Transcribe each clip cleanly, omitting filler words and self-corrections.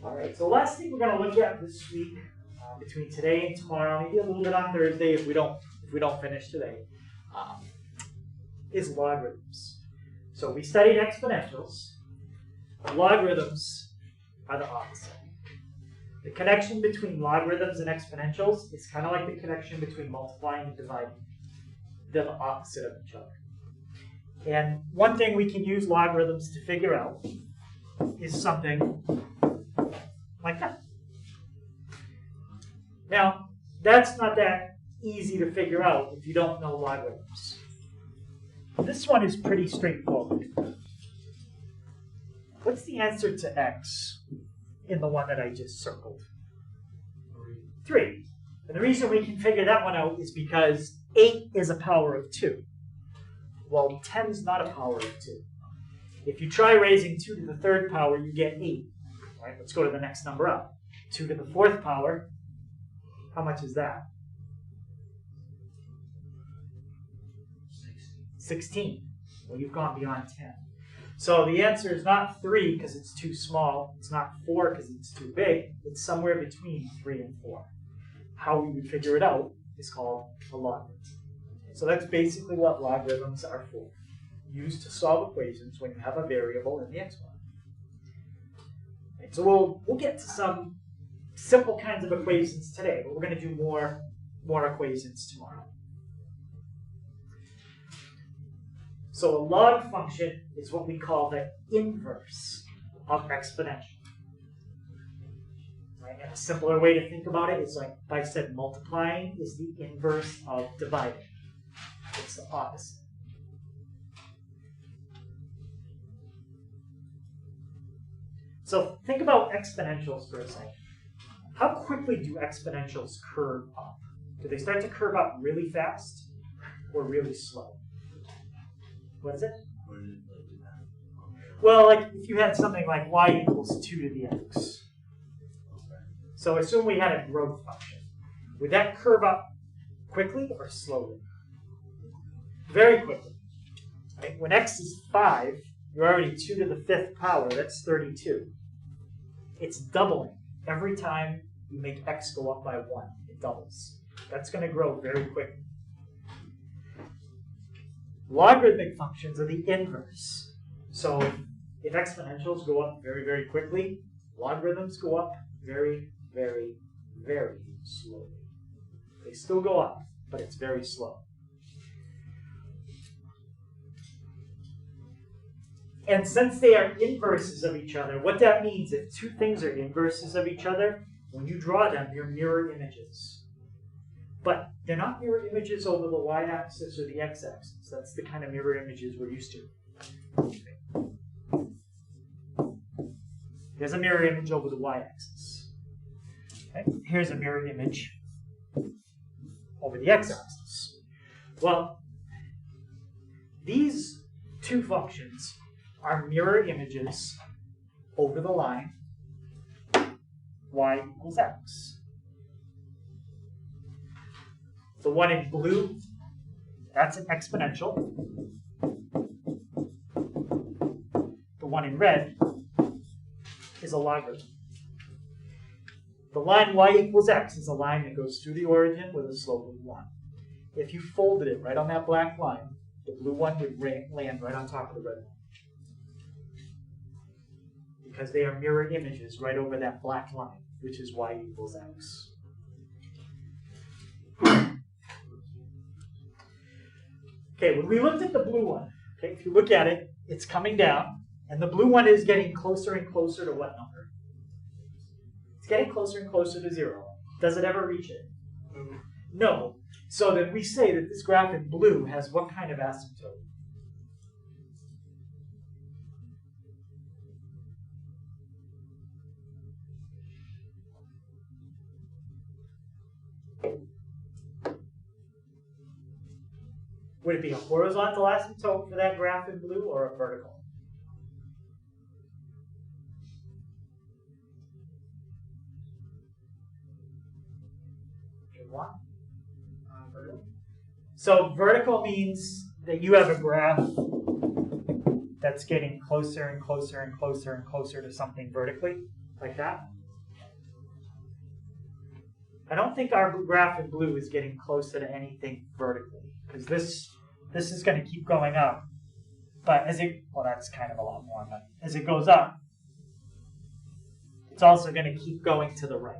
All right, so last thing we're going to look at this week, between today and tomorrow, maybe a little bit on Thursday if we don't finish today, is logarithms. So we studied exponentials. Logarithms are the opposite. The connection between logarithms and exponentials is kind of like the connection between multiplying and dividing. They're the opposite of each other. And one thing we can use logarithms to figure out is something like that. Now, that's not that easy to figure out if you don't know logarithms. This one is pretty straightforward. What's the answer to x in the one that I just circled? 3. And the reason we can figure that one out is because 8 is a power of 2. Well, 10 is not a power of 2. If you try raising 2 to the 3rd power, you get 8. All right, let's go to the next number up. 2 to the 4th power, how much is that? 16. Well, you've gone beyond 10. So the answer is not 3 because it's too small. It's not 4 because it's too big. It's somewhere between 3 and 4. How we would figure it out is called a logarithm. So that's basically what logarithms are for. Used to solve equations when you have a variable in the exponent. Right, so we'll get to some simple kinds of equations today, but we're going to do more equations tomorrow. So a log function is what we call the inverse of exponential. Right? And a simpler way to think about it is like if I said multiplying is the inverse of dividing. It's the opposite. So think about exponentials for a second. How quickly do exponentials curve up? Do they start to curve up really fast or really slow? What is it? Well, like if you had something like y equals 2 to the x. So assume we had a growth function. Would that curve up quickly or slowly? Very quickly. Right? When x is 5, you're already 2 to the 5th power. That's 32. It's doubling. Every time you make x go up by 1, it doubles. That's going to grow very quickly. Logarithmic functions are the inverse. So if exponentials go up very, very quickly, logarithms go up very, very, very slowly. They still go up, but it's very slow. And since they are inverses of each other, what that means, if two things are inverses of each other, when you draw them, they're mirror images. But they're not mirror images over the y-axis or the x-axis. That's the kind of mirror images we're used to. There's a mirror image over the y-axis. Okay? Here's a mirror image over the x-axis. Well, these two functions are mirror images over the line y equals x. The one in blue, that's an exponential. The one in red is a logarithm. The line y equals x is a line that goes through the origin with a slope of 1. If you folded it right on that black line, the blue one would land right on top of the red one. Because they are mirror images right over that black line, which is y equals x. Okay, when we looked at the blue one, okay, if you look at it, it's coming down, and the blue one is getting closer and closer to what number? It's getting closer and closer to 0. Does it ever reach it? No. So then we say that this graph in blue has what kind of asymptote? Would it be a horizontal asymptote for that graph in blue or a vertical? Good one. Vertical. So vertical means that you have a graph that's getting closer and closer and closer and closer to something vertically. like that. I don't think our graph in blue is getting closer to anything vertically, because this is going to keep going up. But as it, well, that's kind of a lot more, but as it goes up, it's also going to keep going to the right.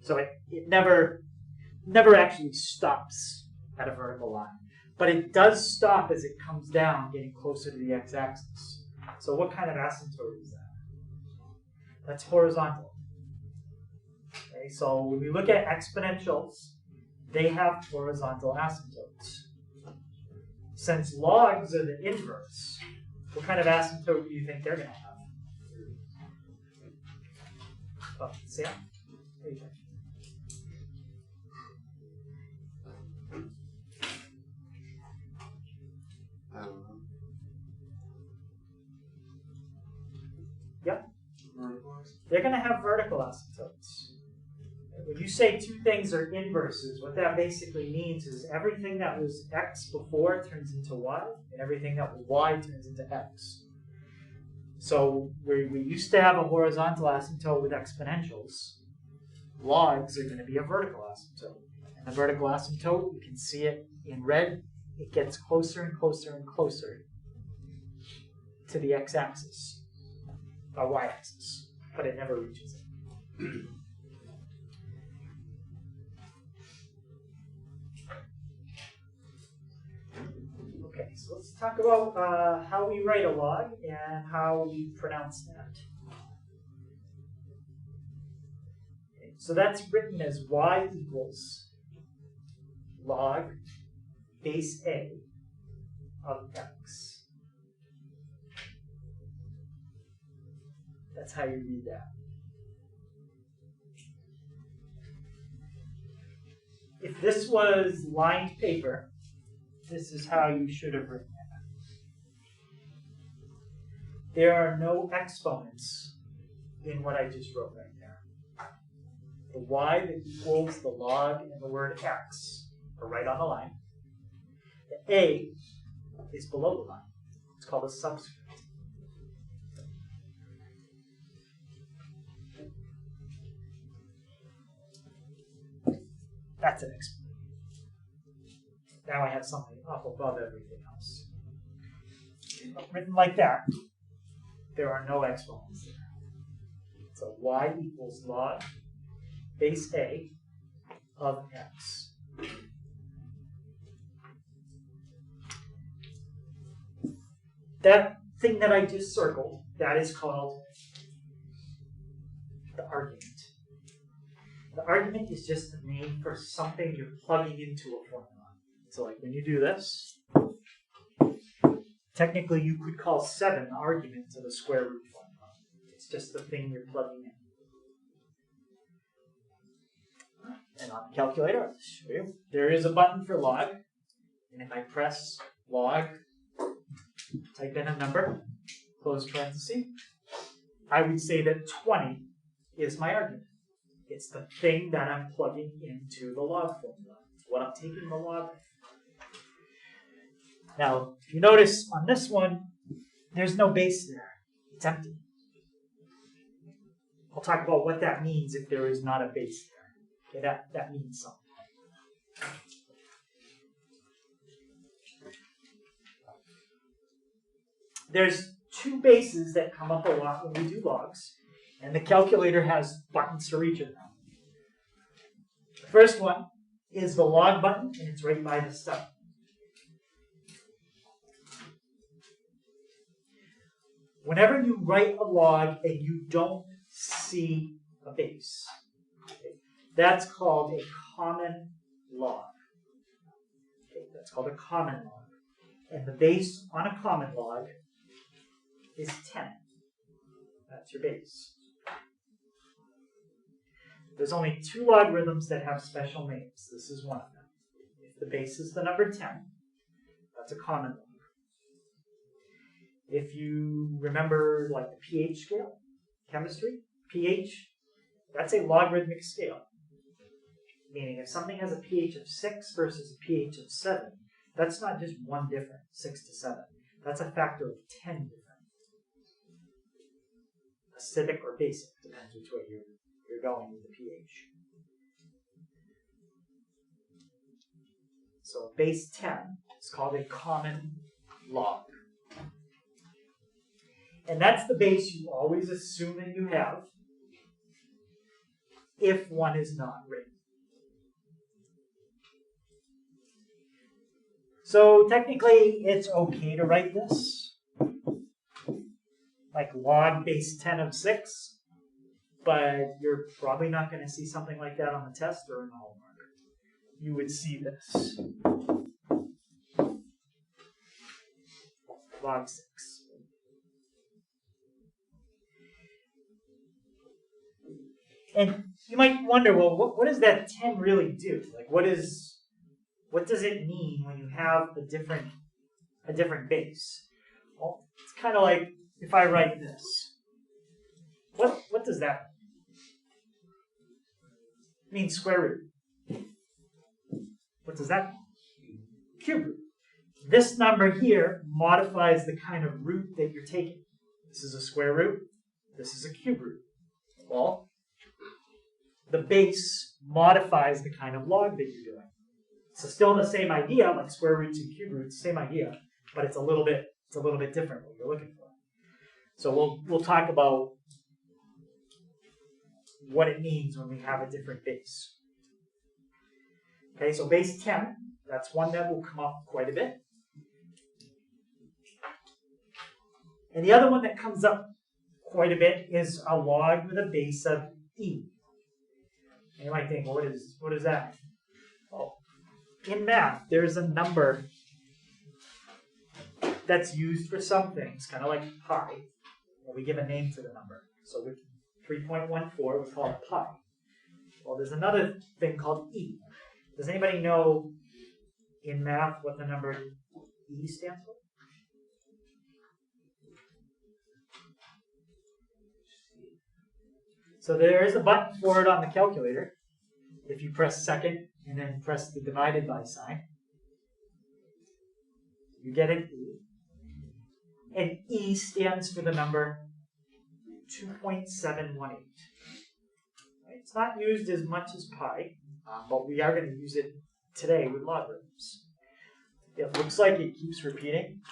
So it never actually stops at a vertical line. But it does stop as it comes down, getting closer to the x-axis. So what kind of asymptote is that? That's horizontal. Okay, so when we look at exponentials, they have horizontal asymptotes. Since logs are the inverse, what kind of asymptote do you think they're going to have? Oh, Sam? What do you think? I don't know. Yep. Vertical. They're going to have vertical asymptotes. When you say two things are inverses, what that basically means is everything that was x before turns into y, and everything that was y turns into x. So we used to have a horizontal asymptote with exponentials. Logs are going to be a vertical asymptote. And the vertical asymptote, you can see it in red, it gets closer and closer and closer to the x-axis, or y-axis, but it never reaches it. Okay, so let's talk about how we write a log and how we pronounce that. Okay, so that's written as y equals log base a of x. That's how you read that. If this was lined paper, this is how you should have written it. There are no exponents in what I just wrote right there. The y that equals the log and the word x are right on the line. The a is below the line. It's called a subscript. That's an exponent. Now I have something up above everything else. Written like that, there are no exponents there. So y equals log base a of x. That thing that I just circled, that is called the argument. The argument is just the name for something you're plugging into a formula. So like when you do this, technically you could call 7 the argument to the square root formula. It's just the thing you're plugging in. And on the calculator, I'll show you. There is a button for log. And if I press log, type in a number, close parenthesis, I would say that 20 is my argument. It's the thing that I'm plugging into the log formula. It's what I'm taking the log of. Now, if you notice on this one, there's no base there. It's empty. I'll talk about what that means if there is not a base there. Okay, that means something. There's 2 bases that come up a lot when we do logs, and the calculator has buttons for each of them. The first one is the log button, and it's right by the stub. Whenever you write a log and you don't see a base, okay, that's called a common log. Okay, that's called a common log. And the base on a common log is 10. That's your base. There's only 2 logarithms that have special names. This is one of them. If the base is the number 10, that's a common log. If you remember like the pH scale, chemistry, pH, that's a logarithmic scale. Meaning if something has a pH of 6 versus a pH of 7, that's not just one difference, 6 to 7. That's a factor of 10 different. acidic or basic, depends which way you're going with the pH. So base 10 is called a common log. And that's the base you always assume that you have if one is not written. So technically it's okay to write this like log base 10 of 6, but you're probably not going to see something like that on the test or in the homework. You would see this. Log 6. And you might wonder, well, what does that 10 really do? Like, what does it mean when you have a different base? Well, it's kind of like if I write this. What does that mean? It means square root. What does that mean? Cube root. This number here modifies the kind of root that you're taking. This is a square root. This is a cube root. Well, the base modifies the kind of log that you're doing. So still the same idea, like square roots and cube roots, same idea, but it's a little bit different what you're looking for. So we'll talk about what it means when we have a different base. Okay, so base 10, that's one that will come up quite a bit. And the other one that comes up quite a bit is a log with a base of e. And you might think, well, what is that? Well, in math, there's a number that's used for some things, kind of like pi, and we give a name to the number. So with 3.14, we call it pi. Well, there's another thing called e. Does anybody know in math what the number e stands for? So there is a button for it on the calculator. If you press second and then press the divided by sign, you get an E. And E stands for the number 2.718. It's not used as much as pi, but we are going to use it today with logarithms. It looks like it keeps repeating.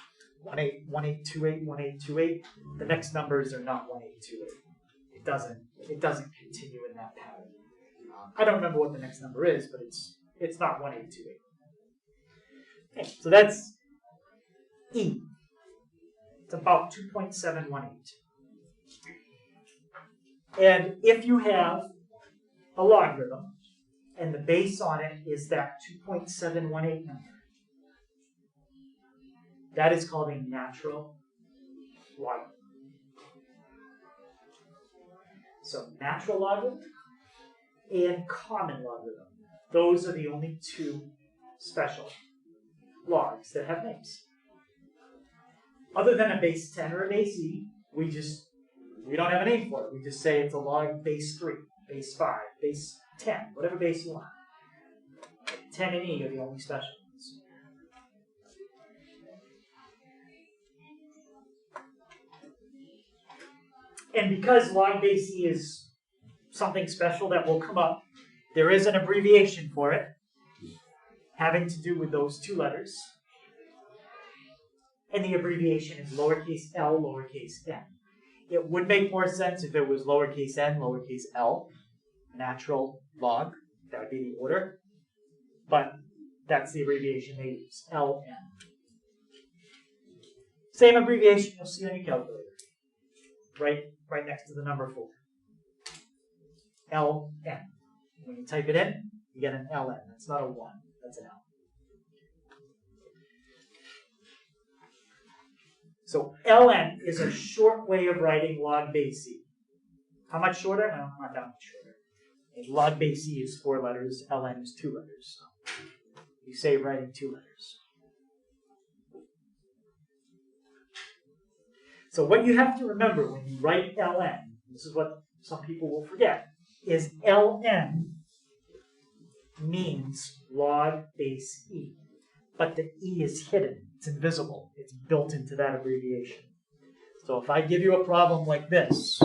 1828, 1828. The next numbers are not 1828. It doesn't continue in that pattern. I don't remember what the next number is, but it's not 1828. Okay, so that's E. It's about 2.718. And if you have a logarithm and the base on it is that 2.718 number, that is called a natural logarithm. So natural logarithm and common logarithm. Those are the only two special logs that have names. Other than a base 10 or a base e, we don't have a name for it. We just say it's a log base 3, base 5, base 10, whatever base you want. 10 and e are the only special ones. And because log base e is something special that will come up, there is an abbreviation for it having to do with those two letters. And the abbreviation is lowercase l, lowercase n. It would make more sense if it was lowercase n, lowercase l, natural log. That would be the order. But that's the abbreviation they use, ln. Same abbreviation you'll see on your calculator. Right next to the number 4. ln. When you type it in, you get an ln. That's not a 1, that's an L. So ln is a short way of writing log base e. How much shorter? No, not that much shorter. And log base e is 4 letters, ln is 2 letters. So you save writing 2 letters. So what you have to remember when you write ln, this is what some people will forget, is ln means log base e. But the e is hidden. It's invisible. It's built into that abbreviation. So if I give you a problem like this,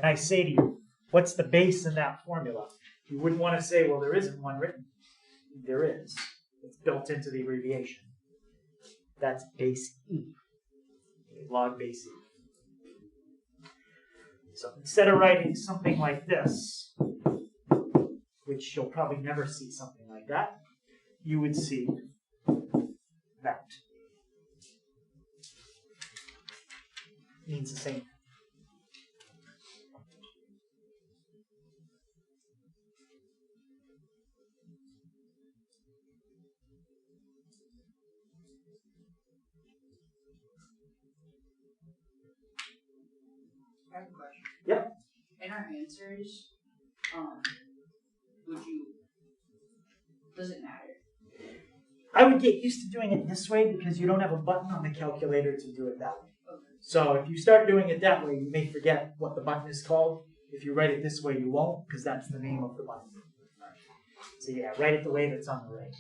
and I say to you, what's the base in that formula? You wouldn't want to say, well, there isn't one written. There is. It's built into the abbreviation. That's base E. Log base E. So instead of writing something like this, which you'll probably never see something like that, you would see that. Means the same thing. I have a question. Yep. In our answers, does it matter? I would get used to doing it this way because you don't have a button on the calculator to do it that way. Okay. So if you start doing it that way, you may forget what the button is called. If you write it this way, you won't, because that's the name of the button. So yeah, write it the way that's on the right.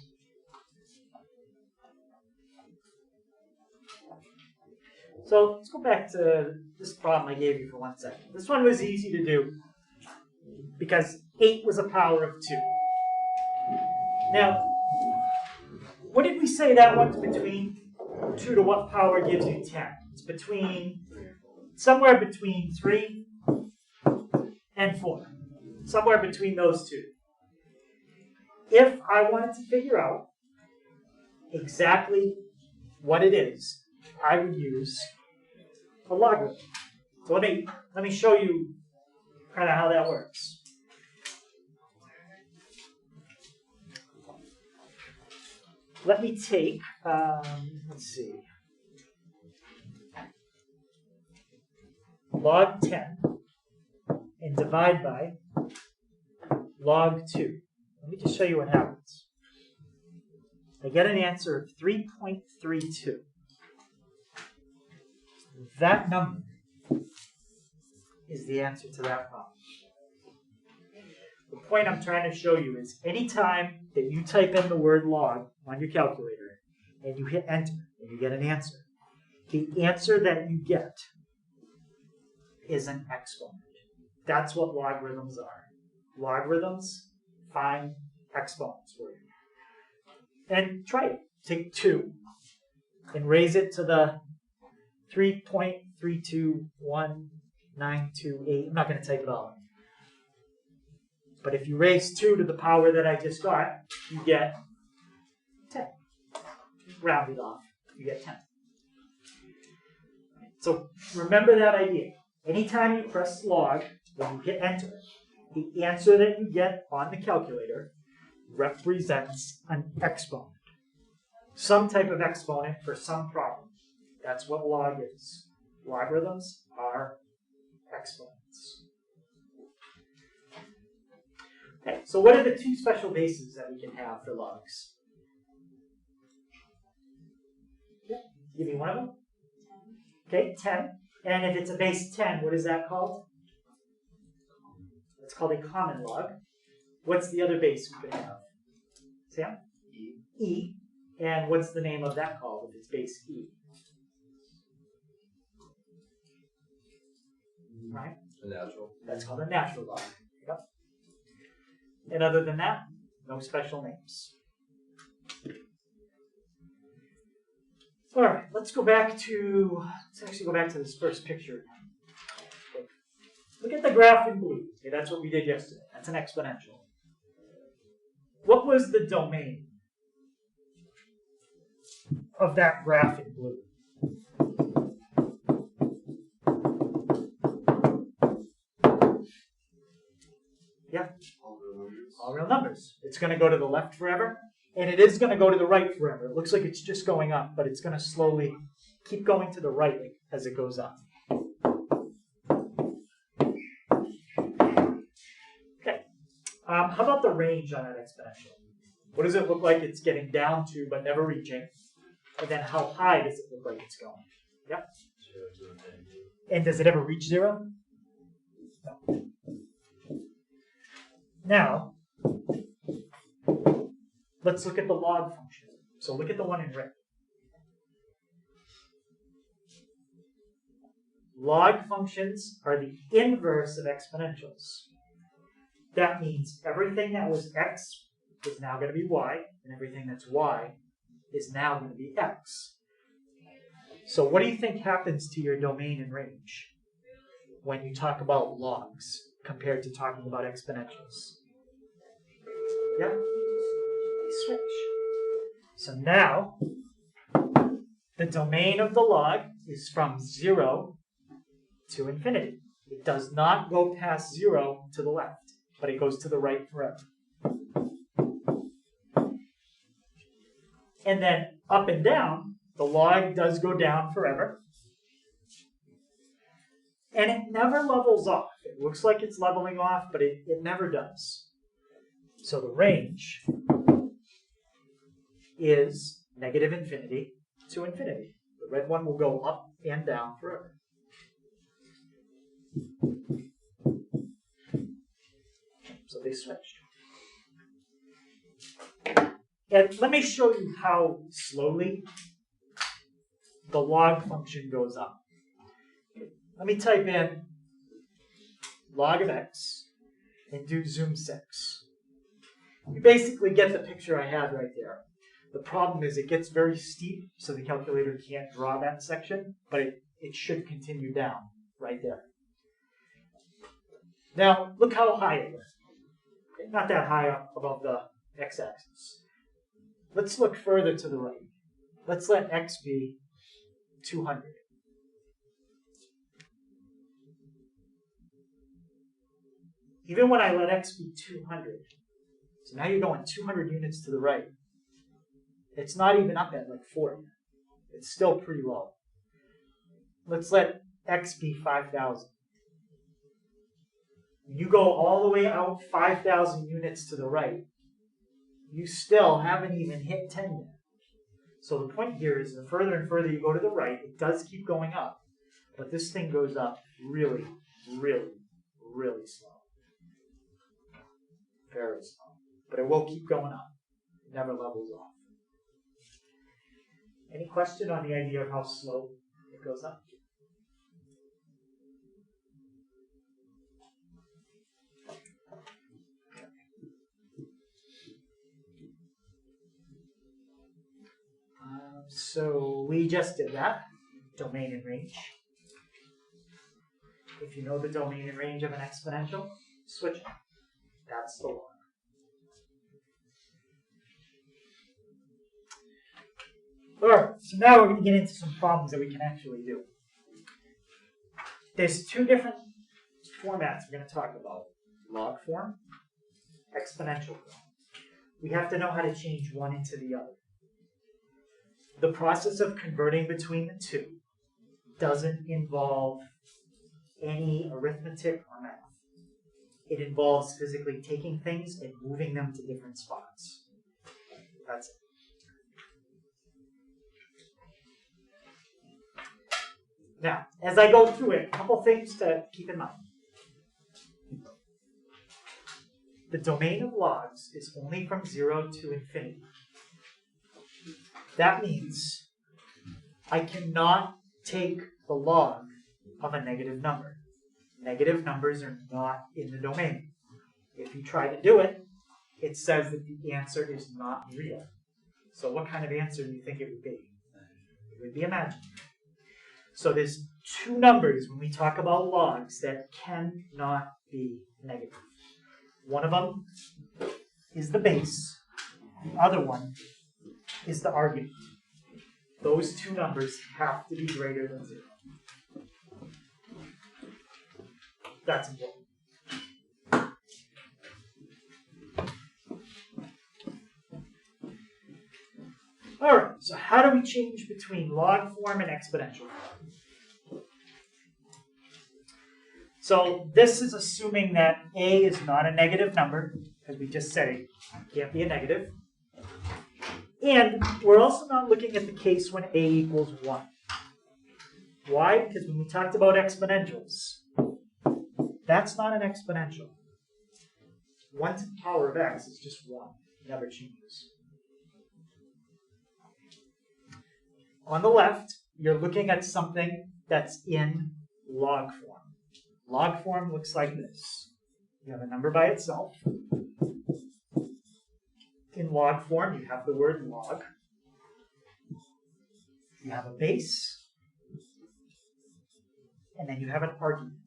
So let's go back to this problem I gave you for 1 second. This one was easy to do because 8 was a power of 2. Now, what did we say that one's between? 2 to what power gives you 10? It's between, somewhere between 3 and 4. Somewhere between those two. If I wanted to figure out exactly what it is, I would use a logarithm. So let me show you kind of how that works. Let me take, let's see, log 10 and divide by log 2. Let me just show you what happens. I get an answer of 3.32. That number is the answer to that problem. The point I'm trying to show you is anytime that you type in the word log on your calculator and you hit enter and you get an answer, the answer that you get is an exponent. That's what logarithms are. Logarithms find exponents for you. And try it. Take 2 and raise it to the 3.321928. I'm not going to type it all in. But if you raise 2 to the power that I just got, you get 10. Rounded off, you get 10. So remember that idea. Anytime you press log, when you hit enter, the answer that you get on the calculator represents an exponent. Some type of exponent for some problem. That's what log is. Logarithms are exponents. Okay, so what are the 2 special bases that we can have for logs? Yeah, give me one of them. Okay, 10. And if it's a base 10, what is that called? It's called a common log. What's the other base we could have? Sam? E. E. And what's the name of that called if it's base E? Right? A natural. That's called a natural log. Yep. And other than that, no special names. All right, let's actually go back to this first picture. Look at the graph in blue. Okay, that's what we did yesterday. That's an exponential. What was the domain of that graph in blue? Yeah? All real numbers. All real numbers. It's going to go to the left forever, and it is going to go to the right forever. It looks like it's just going up, but it's going to slowly keep going to the right as it goes up. Okay. How about the range on that exponential? What does it look like it's getting down to but never reaching? And then how high does it look like it's going? Yep. 0 to 10. And does it ever reach 0? No. Now, let's look at the log function. So look at the one in red. Log functions are the inverse of exponentials. That means everything that was x is now going to be y, and everything that's y is now going to be x. So what do you think happens to your domain and range when you talk about logs compared to talking about exponentials? Yeah? They switch. So now, the domain of the log is from 0 to infinity. It does not go past 0 to the left, but it goes to the right forever. And then up and down, the log does go down forever. And it never levels off. It looks like it's leveling off, but it never does. So the range is negative infinity to infinity. The red one will go up and down forever. So they switched. And let me show you how slowly the log function goes up. Let me type in log of x and do zoom 6. You basically get the picture I had right there. The problem is it gets very steep, so the calculator can't draw that section, but it should continue down right there. Now, look how high it went. Okay, not that high up above the x-axis. Let's look further to the right. Let's let x be 200. Even when I let x be 200, so now you're going 200 units to the right, it's not even up at like 40. It's still pretty low. Let's let x be 5,000. You go all the way out 5,000 units to the right, you still haven't even hit 10 yet. So the point here is the further and further you go to the right, it does keep going up. But this thing goes up really, really, really slow. Very slow. But it will keep going up. It never levels off. Any question on the idea of how slow it goes up? So we just did that, domain and range. If you know the domain and range of an exponential, switch it. That's the log. Alright, so now we're going to get into some problems that we can actually do. There's two different formats we're going to talk about. Log form, exponential form. We have to know how to change one into the other. The process of converting between the two doesn't involve any arithmetic or math. It involves physically taking things and moving them to different spots. That's it. Now, as I go through it, a couple things to keep in mind. The domain of logs is only from 0 to infinity. That means I cannot take the log of a negative number. Negative numbers are not in the domain. If you try to do it, it says that the answer is not real. So what kind of answer do you think it would be? It would be imaginary. So there's two numbers when we talk about logs that cannot be negative. One of them is the base. The other one is the argument. Those two numbers have to be greater than 0. That's important. All right, so how do we change between log form and exponential form? So this is assuming that a is not a negative number, because we just said it can't be a negative. And we're also not looking at the case when a equals 1. Why? Because when we talked about exponentials, that's not an exponential. 1 to the power of x is just 1. It never changes. On the left, you're looking at something that's in log form. Log form looks like this. You have a number by itself. In log form, you have the word log. You have a base. And then you have an argument.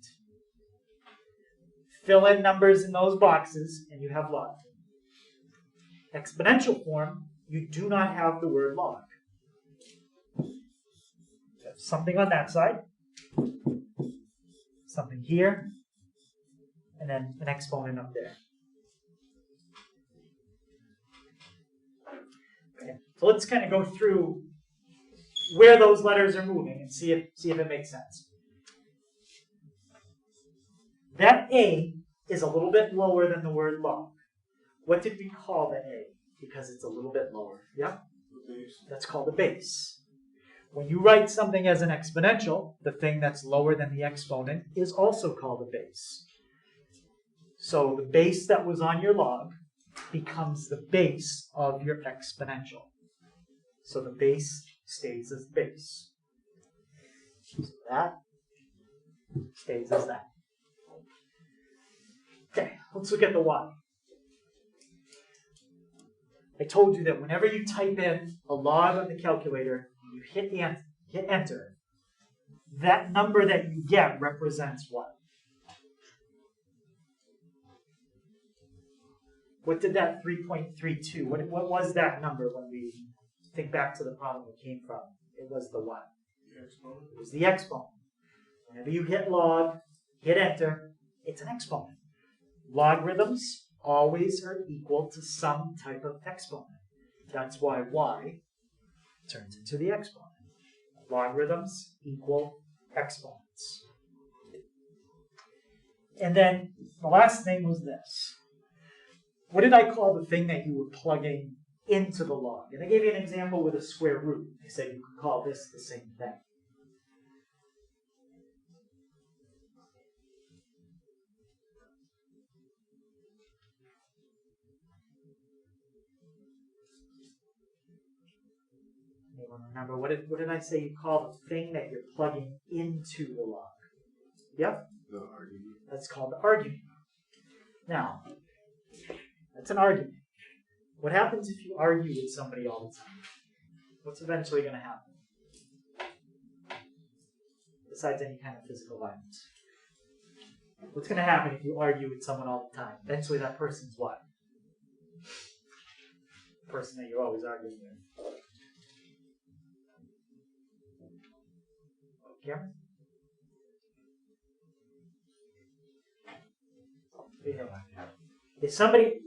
Fill in numbers in those boxes, and you have log. Exponential form, you do not have the word log. You have something on that side, something here, and then an exponent up there. Okay. So let's kind of go through where those letters are moving and see if it makes sense. That A is a little bit lower than the word log. What did we call the A? Because it's a little bit lower. Yeah? That's called a base. When you write something as an exponential, the thing that's lower than the exponent is also called a base. So the base that was on your log becomes the base of your exponential. So the base stays as base. So that stays as that. Okay, let's look at the y. I told you that whenever you type in a log on the calculator, you hit enter, that number that you get represents what? What did that 3.32, what was that number when we think back to the problem it came from? It was the what? The exponent. It was the exponent. Whenever you hit log, hit enter, it's an exponent. Logarithms always are equal to some type of exponent. That's why y turns into the exponent. Logarithms equal exponents. And then the last thing was this. What did I call the thing that you were plugging into the log? And I gave you an example with a square root. I said you could call this the same thing. Remember, what did I say you call the thing that you're plugging into the log? Yep? The argument. That's called the argument. Now, that's an argument. What happens if you argue with somebody all the time? What's eventually going to happen? Besides any kind of physical violence. What's going to happen if you argue with someone all the time? Eventually that person's what? The person that you're always arguing with. Cameron? If somebody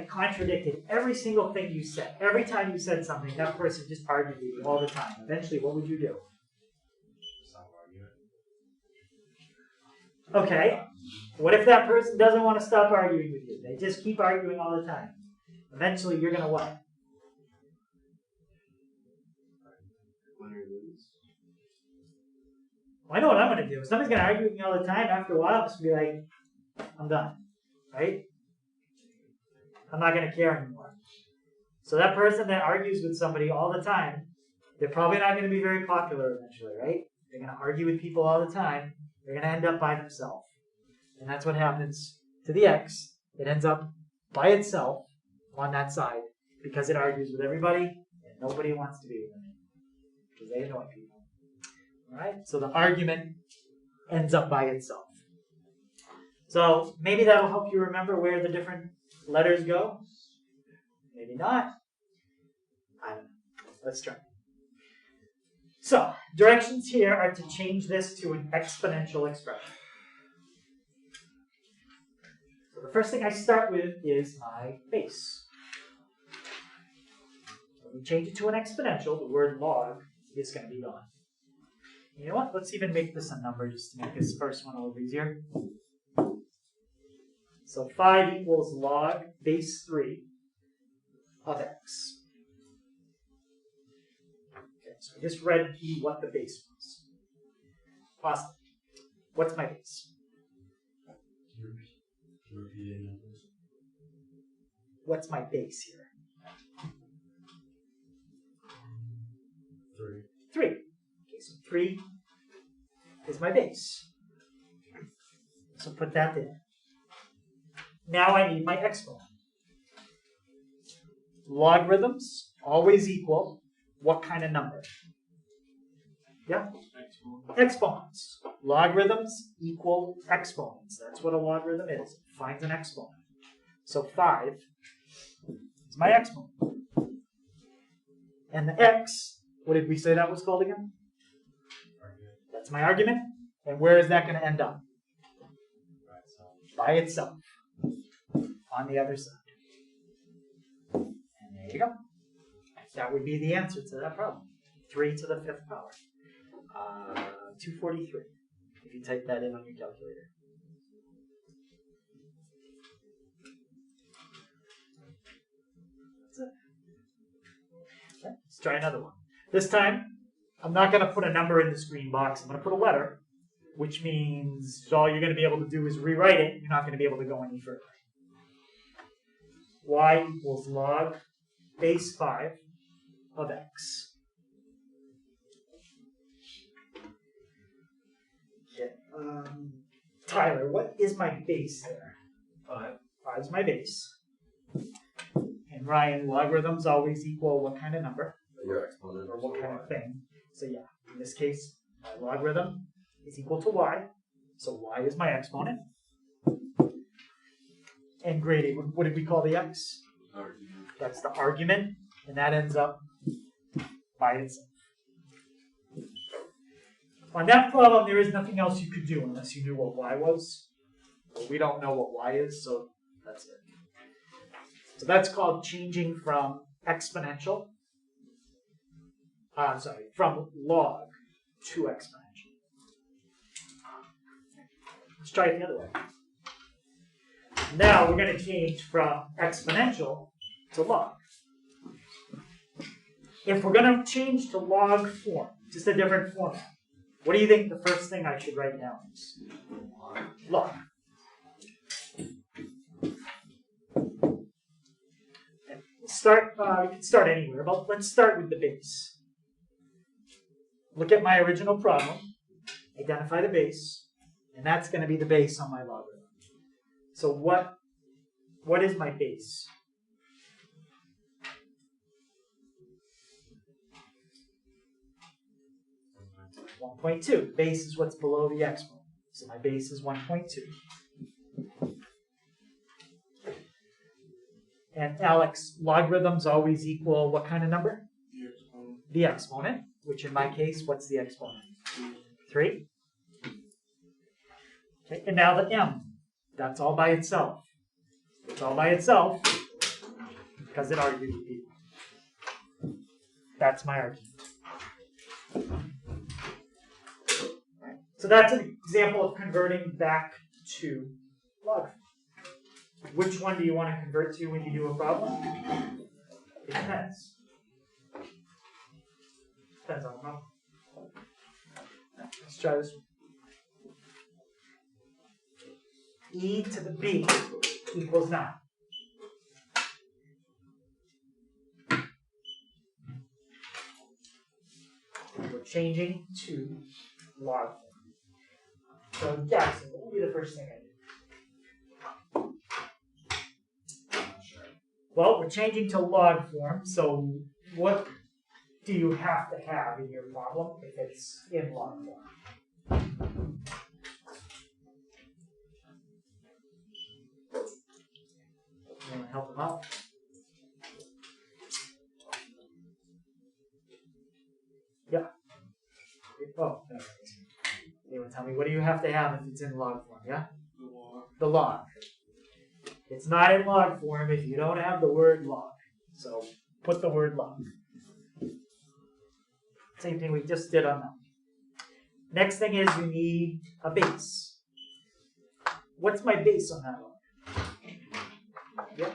contradicted every single thing you said, every time you said something, that person just argued with you all the time. Eventually, what would you do? Stop arguing. Okay. What if that person doesn't want to stop arguing with you? They just keep arguing all the time. Eventually, you're going to what? Win or lose. Well, I know what I'm going to do. If somebody's going to argue with me all the time, after a while, I'm just going to be like, I'm done. Right? I'm not going to care anymore. So that person that argues with somebody all the time, they're probably not going to be very popular eventually, right? They're going to argue with people all the time. They're going to end up by themselves. And that's what happens to the X. It ends up by itself on that side because it argues with everybody and nobody wants to be with them because they annoy people. All right? So the argument ends up by itself. So maybe that'll help you remember where the different letters go. Maybe not. I don't know. Let's try. So directions here are to change this to an exponential expression. So the first thing I start with is my base. When we change it to an exponential, the word log is going to be gone. You know what? Let's even make this a number just to make this first one a little easier. So 5 equals log base 3 of x. Okay, so I just read to you what the base was. Awesome. What's my base? What's my base here? 3. 3. Okay, so 3 is my base. So put that there. Now I need my exponent. Logarithms always equal what kind of number? Yeah? Exponents. Logarithms equal exponents. That's what a logarithm is. It finds an exponent. So 5 is my exponent. And the x, what did we say that was called again? That's my argument. And where is that going to end up? By itself. On the other side. And there you go. That would be the answer to that problem. 3 to the 5th power. 243. If you type that in on your calculator. That's it. Okay, let's try another one. This time, I'm not going to put a number in this green box. I'm going to put a letter, which means all you're going to be able to do is rewrite it. You're not going to be able to go any further. Y equals log base 5 of x. Okay. Tyler, what is my base there? 5. 5 is my base. And Ryan, logarithms always equal what kind of number? Your exponent. Or what kind of thing. So yeah, in this case, my logarithm is equal to y. So y is my exponent. And grade, what did we call the x? Argument. That's the argument, and that ends up by itself. On that problem, there is nothing else you could do unless you knew what y was. But we don't know what y is, so that's it. So that's called changing from exponential, from log to exponential. Let's try it the other way. Now we're going to change from exponential to log. If we're going to change to log form, just a different format, what do you think the first thing I should write down is? Log. We can start anywhere, but let's start with the base. Look at my original problem, identify the base, and that's going to be the base on my logarithm. So what is my base? (1.2). Base is what's below the exponent. So my base is 1.2. And Alex, logarithms always equal what kind of number? The exponent. The exponent, which in my case, what's the exponent? 3. Okay, and now the m. That's all by itself. It's all by itself because it argued with people. That's my argument. So that's an example of converting back to log. Which one do you want to convert to when you do a problem? It depends. Depends on the problem. Let's try this one. E to the b equals 9. We're changing to log form. So Jackson, what will be the first thing I do? Well, we're changing to log form, so what do you have to have in your problem if it's in log form? You want to help them out? Yeah. Oh, no. You want to tell me what do you have to have if it's in log form? Yeah? The log. The log. It's not in log form if you don't have the word log. So put the word log. Same thing we just did on that. Next thing is you need a base. What's my base on that log? Yeah?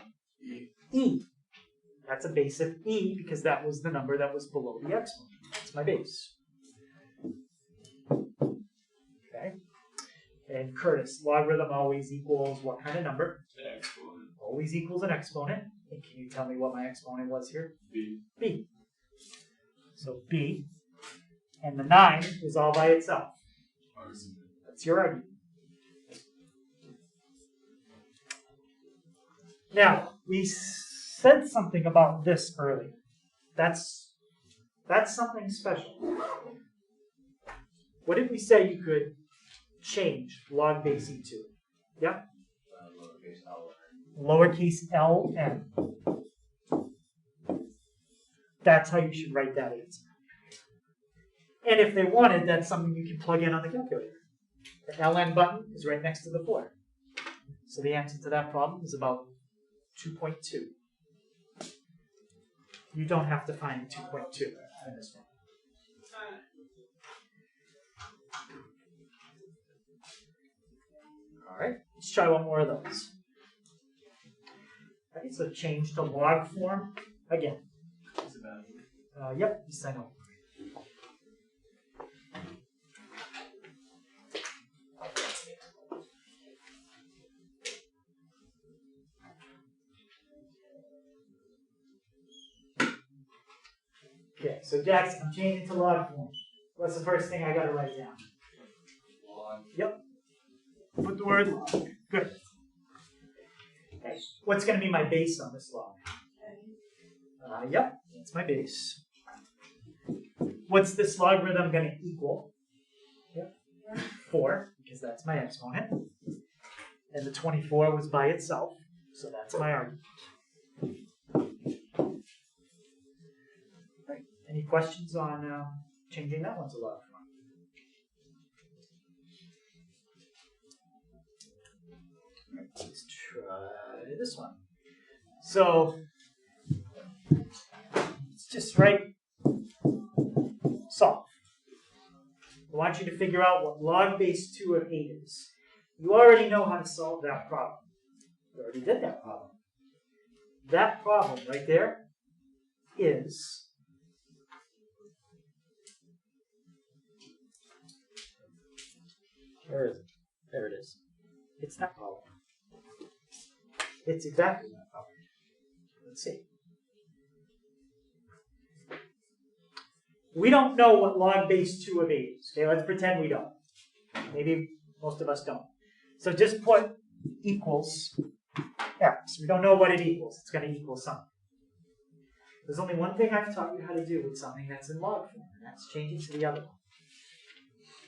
E. That's a base of E because that was the number that was below the exponent. That's my base. Okay. And Curtis, logarithm always equals what kind of number? The exponent. Always equals an exponent. And can you tell me what my exponent was here? B. B. So B. And the 9 is all by itself. Argument. That's your argument. Now, we said something about this earlier. That's something special. What did we say you could change log base e to? Yeah? Lowercase l n. That's how you should write that answer. And if they wanted, that's something you can plug in on the calculator. The ln button is right next to the 4. So the answer to that problem is about 2.2. You don't have to find 2.2 in this one. All right, let's try one more of those. Okay, so change to log form again. Yep, yes, I know. Okay, so Jackson, I'm changing to log form. What's the first thing I got to write down? Log. Yep. Put the word log. Good. Okay. What's going to be my base on this log? Yep, that's my base. What's this logarithm going to equal? Yep. 4, because that's my exponent. And the 24 was by itself, so that's my argument. Right. Any questions on changing that one to log form? Let's try this one. So let's just write solve. I want you to figure out what log base 2 of 8 is. You already know how to solve that problem. You already did that problem. That problem right there is where is it? There it is. It's that problem. It's exactly that problem. Let's see. We don't know what log base 2 of 8 is. Okay, let's pretend we don't. Maybe most of us don't. So just put equals x. We don't know what it equals. It's going to equal something. There's only one thing I've taught you how to do with something that's in log form, and that's change it to the other one.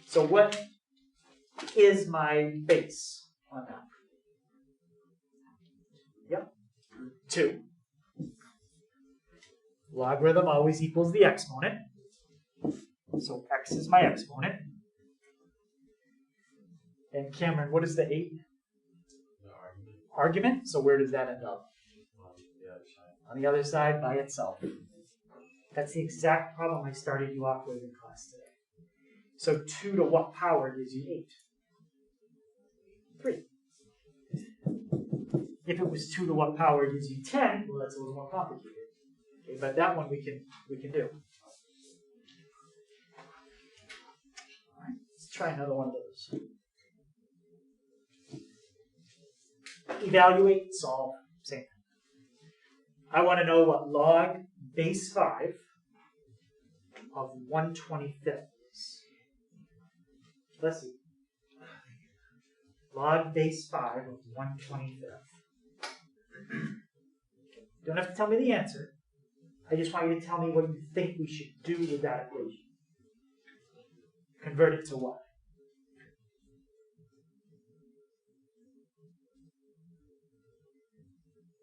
So what is my base on that? Yep, 2. Logarithm always equals the exponent. So x is my exponent. And Cameron, what is the 8? The argument. Argument? So where does that end up? On the other side by itself. That's the exact problem I started you off with in class today. So 2 to what power gives you 8? 3. If it was 2 to what power gives you 10, well, that's a little more complicated. Okay, but that one we can do. All right, let's try another one of those. Evaluate, solve, same thing. I want to know what log base 5 of 1/25 is. Let's see. Log base 5 of 1/25. Don't have to tell me the answer. I just want you to tell me what you think we should do with that equation. Convert it to what?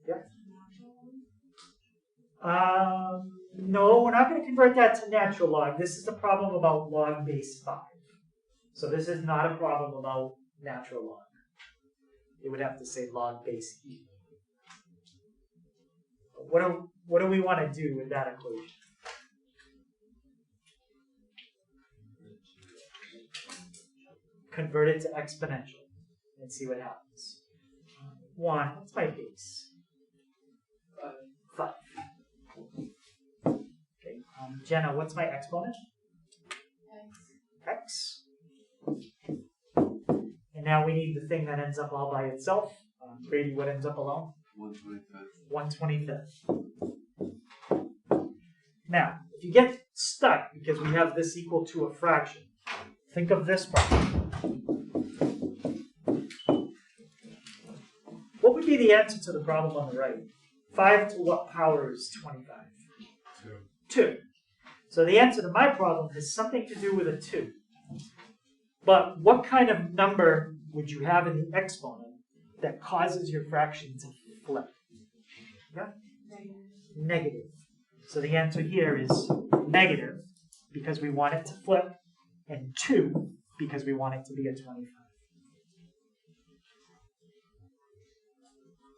Yep. No, we're not going to convert that to natural log. This is a problem about log base 5. So this is not a problem about natural log. It would have to say log base e. What do we want to do with that equation? Convert it to exponential and see what happens. 1, what's my base? 5. Okay, Jenna, what's my exponent? X. And now we need the thing that ends up all by itself. Grady, what ends up alone? 1/25. Now, if you get stuck because we have this equal to a fraction, think of this problem. What would be the answer to the problem on the right? 5 to what power is 25? 2. So the answer to my problem has something to do with a 2. But what kind of number would you have in the exponent that causes your fraction to flip? Yeah? Negative. So the answer here is negative because we want it to flip, and 2 because we want it to be a 25.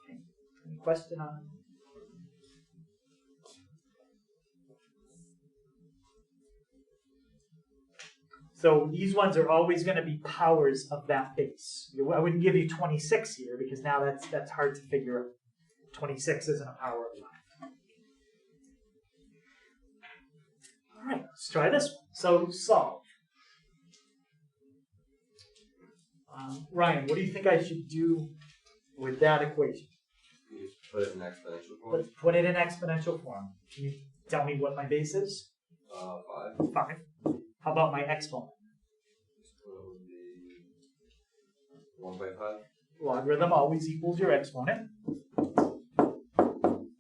Okay. Any question on it? So these ones are always going to be powers of that base. I wouldn't give you 26 here because now that's hard to figure out. 26 isn't a power of 5. All right, let's try this one. So solve. Ryan, what do you think I should do with that equation? You just put it in exponential form. Let's put it in exponential form. Can you tell me what my base is? 5. 5. How about my exponent? So it would be 1 by 5. Logarithm always equals your exponent.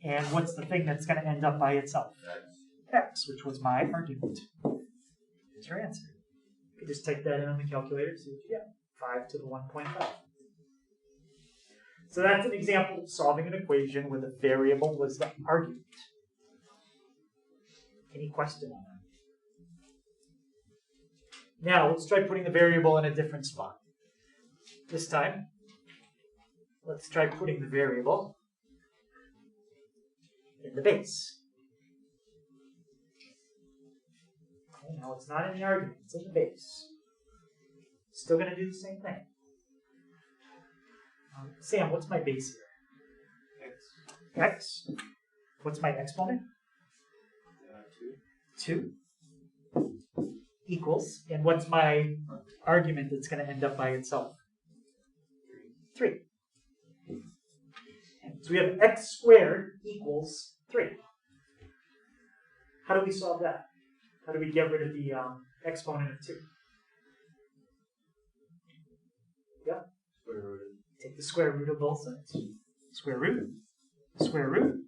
And what's the thing that's going to end up by itself? X, which was my argument. Here's your answer. You can just type that in on the calculator, see what you get. 5 to the 1.5. So that's an example of solving an equation where the variable was the argument. Any question on that? Now, let's try putting the variable in a different spot. This time, let's try putting the variable in the base. Okay, now it's not in the argument, it's in the base. Still going to do the same thing. Sam, what's my base here? X. What's my exponent? 2. Equals. And what's my argument that's going to end up by itself? 3. So we have x squared equals 3. How do we solve that? How do we get rid of the exponent of 2? Yeah? Square root. Take the square root of both sides. Square root. Square root.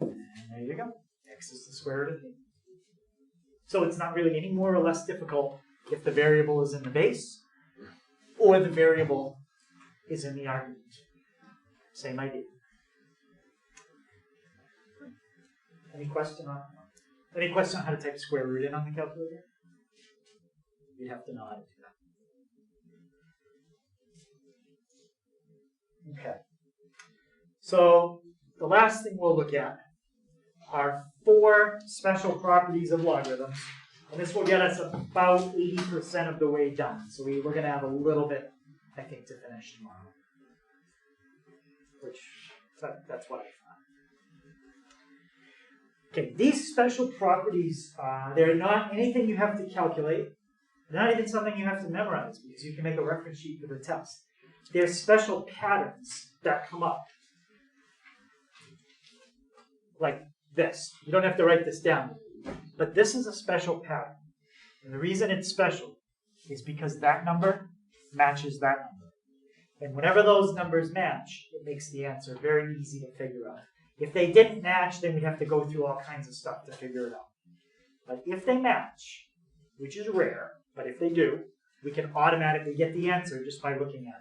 And there you go. X is the square root of 3. So it's not really any more or less difficult if the variable is in the base or the variable is in the argument. Same idea. Any question on how to type square root in on the calculator? You'd have to know how to do that. Okay. So the last thing we'll look at are 4 special properties of logarithms. And this will get us about 80% of the way done. So we're going to have a little bit, I think, to finish tomorrow. That's what I thought. Okay, these special properties, they're not anything you have to calculate. They're not even something you have to memorize because you can make a reference sheet for the test. They're special patterns that come up. Like this. You don't have to write this down. But this is a special pattern. And the reason it's special is because that number matches that number. And whenever those numbers match, it makes the answer very easy to figure out. If they didn't match, then we'd have to go through all kinds of stuff to figure it out. But if they match, which is rare, but if they do, we can automatically get the answer just by looking at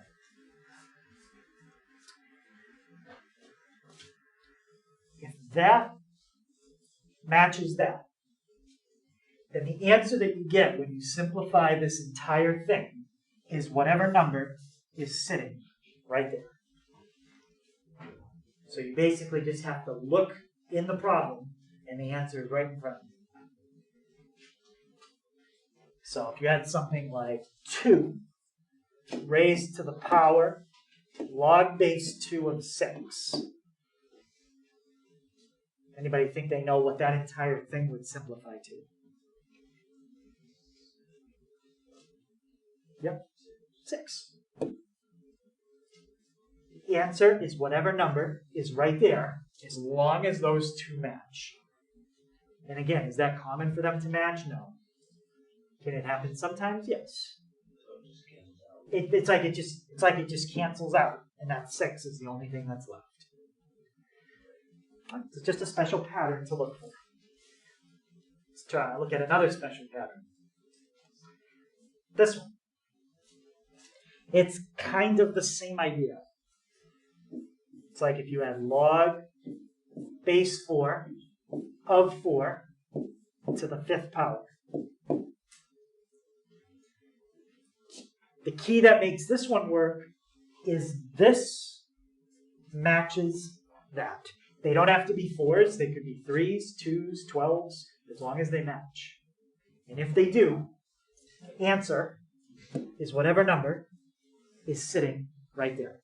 it. If that matches that, then the answer that you get when you simplify this entire thing is whatever number is sitting right there. So you basically just have to look in the problem and the answer is right in front of you. So if you had something like 2 raised to the power log base 2 of 6. Anybody think they know what that entire thing would simplify to? Yep, 6. The answer is whatever number is right there, as long as those 2 match. And again, is that common for them to match? No. Can it happen sometimes? Yes. it's like it just cancels out, and that 6 is the only thing that's left. It's just a special pattern to look for. Let's try to look at another special pattern. This one. It's kind of the same idea. It's like if you had log base 4 of 4 to the 5th power. The key that makes this one work is this matches that. They don't have to be 4s. They could be 3s, 2s, 12s, as long as they match. And if they do, the answer is whatever number is sitting right there.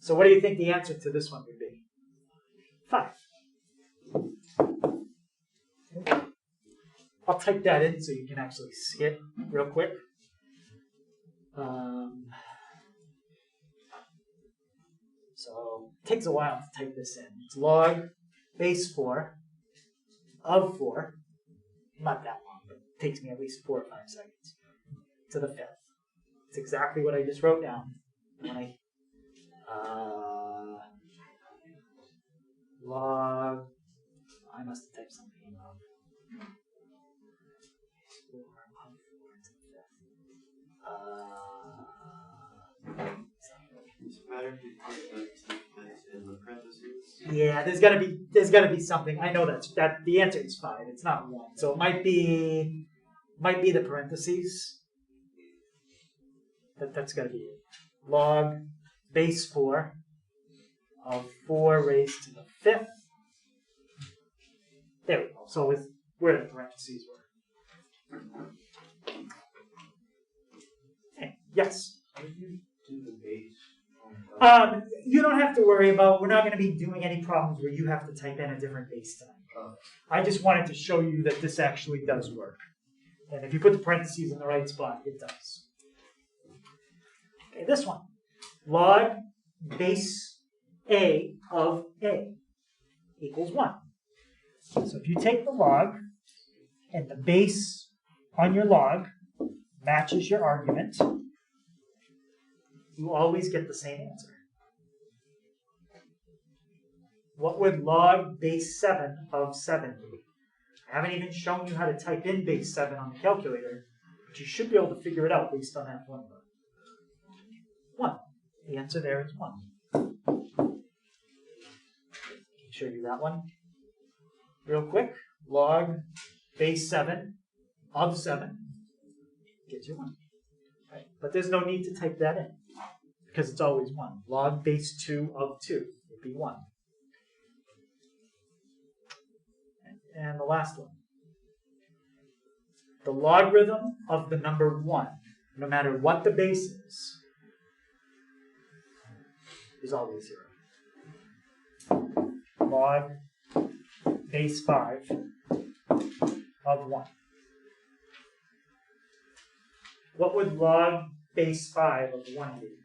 So what do you think the answer to this one would be? 5. I'll type that in so you can actually see it real quick. So it takes a while to type this in. It's log base 4 of 4. Not that long, but it takes me at least 4 or 5 seconds. To the 5th. It's exactly what I just wrote down. When log, I must have typed something in wrong. 4 of 4 to the 5th. Does it matter if you put that in the parentheses? Yeah, there's gotta be something. I know that the answer is 5. It's not 1, so it might be the parentheses. That's gotta be it. Log base 4 of 4 raised to the 5th. There we go. So it's where the parentheses were. Okay. Yes. How do you do the base? You don't have to worry about. We're not going to be doing any problems where you have to type in a different base tonight. I just wanted to show you that this actually does work. And if you put the parentheses in the right spot, it does. Okay, this one. Log base A of A equals 1. So if you take the log and the base on your log matches your argument, you always get the same answer. What would log base 7 of 7 be? I haven't even shown you how to type in base 7 on the calculator, but you should be able to figure it out based on that formula. 1. The answer there is 1. Can I show you that one? Real quick. Log base 7 of 7 gives you 1. Right? But there's no need to type that in, because it's always 1. Log base 2 of 2 would be 1. And the last one. The logarithm of the number 1, no matter what the base is always 0. Log base 5 of 1. What would log base 5 of 1 be?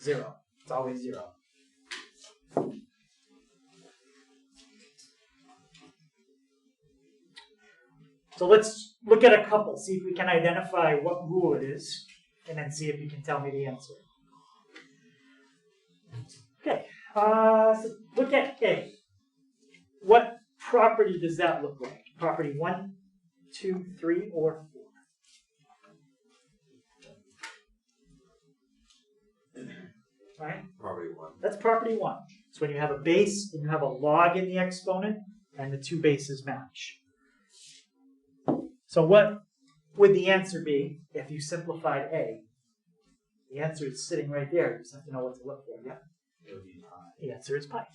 0. It's always 0. So let's look at a couple, see if we can identify what rule it is, and then see if you can tell me the answer. Okay, so look at A. What property does that look like? Property 1, 2, 3, or 4? Right? Property 1. That's property 1. It's when you have a base and you have a log in the exponent, and the two bases match. So what would the answer be if you simplified A? The answer is sitting right there. You just have to know what to look for. Yeah? It would be pi. The answer is pi.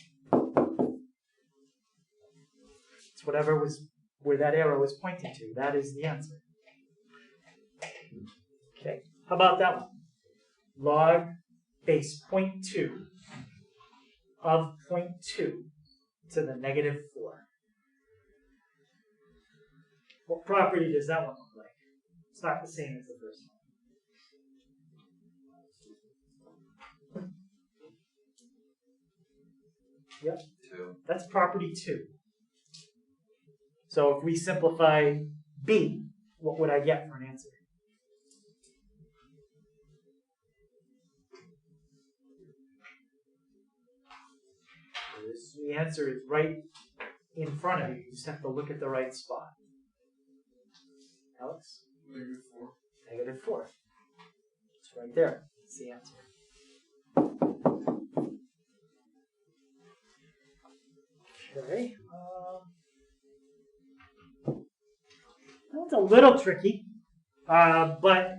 It's whatever was where that arrow was pointing to. That is the answer. Okay. How about that one? Log base 0.2 of 0.2 to the negative 4. What property does that one look like? It's not the same as the first one. Yep. 2. That's property 2. So if we simplify B, what would I get for an answer? is. The answer is right in front of you. You just have to look at the right spot. Alex? -4. -4. It's right there. That's the answer. Okay. That's a little tricky, but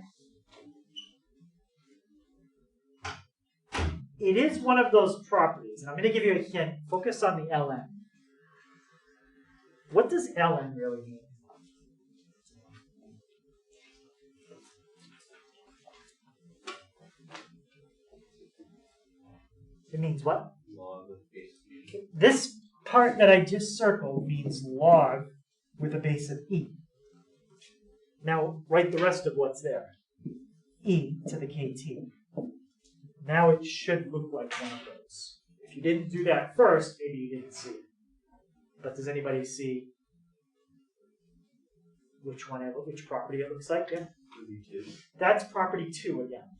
it is one of those properties. And I'm going to give you a hint. Focus on the ln. What does ln really mean? It means what? Log with base of e. This part that I just circled means log with a base of e. Now write the rest of what's there. E to the kt. Now it should look like one of those. If you didn't do that first, maybe you didn't see it. But does anybody see which property it looks like? Yeah. That's property 2 again.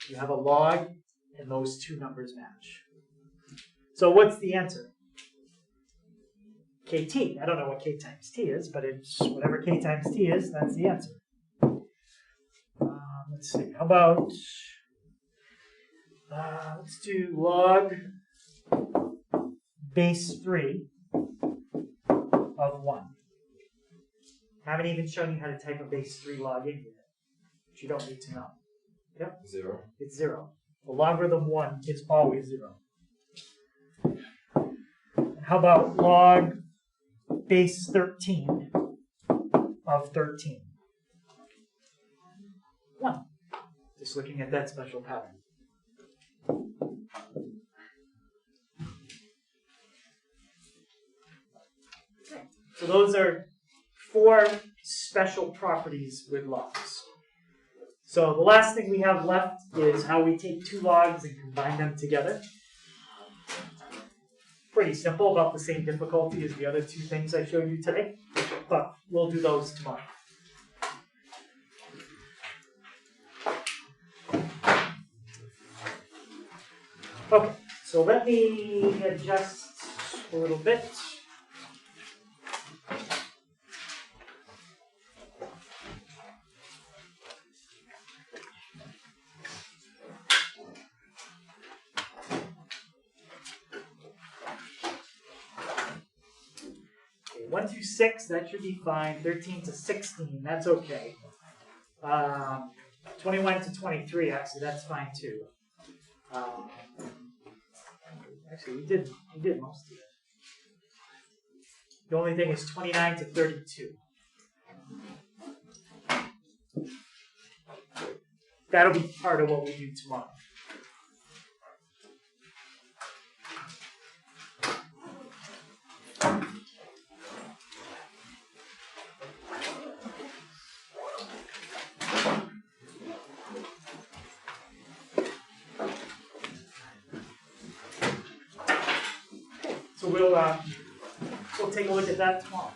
You have a log, and those two numbers match. So what's the answer? kt. I don't know what k times t is, but it's whatever k times t is, that's the answer. Let's see. How about, let's do log base 3 of 1. I haven't even shown you how to type a base 3 log in yet, which you don't need to know. Yep. 0. It's 0. The logarithm 1 is always 0. How about log base 13 of 13? 1. Just looking at that special pattern. So those are 4 special properties with logs. So the last thing we have left is how we take 2 logs and combine them together. Pretty simple, about the same difficulty as the other 2 things I showed you today, but we'll do those tomorrow. Okay, so let me adjust a little bit. Okay, 1 through 6, that should be fine. 13 to 16, that's okay. 21 to 23, actually, that's fine too. Actually, we did most of it. The only thing is 29 to 32. That'll be part of what we do tomorrow. So we'll take a look at that tomorrow.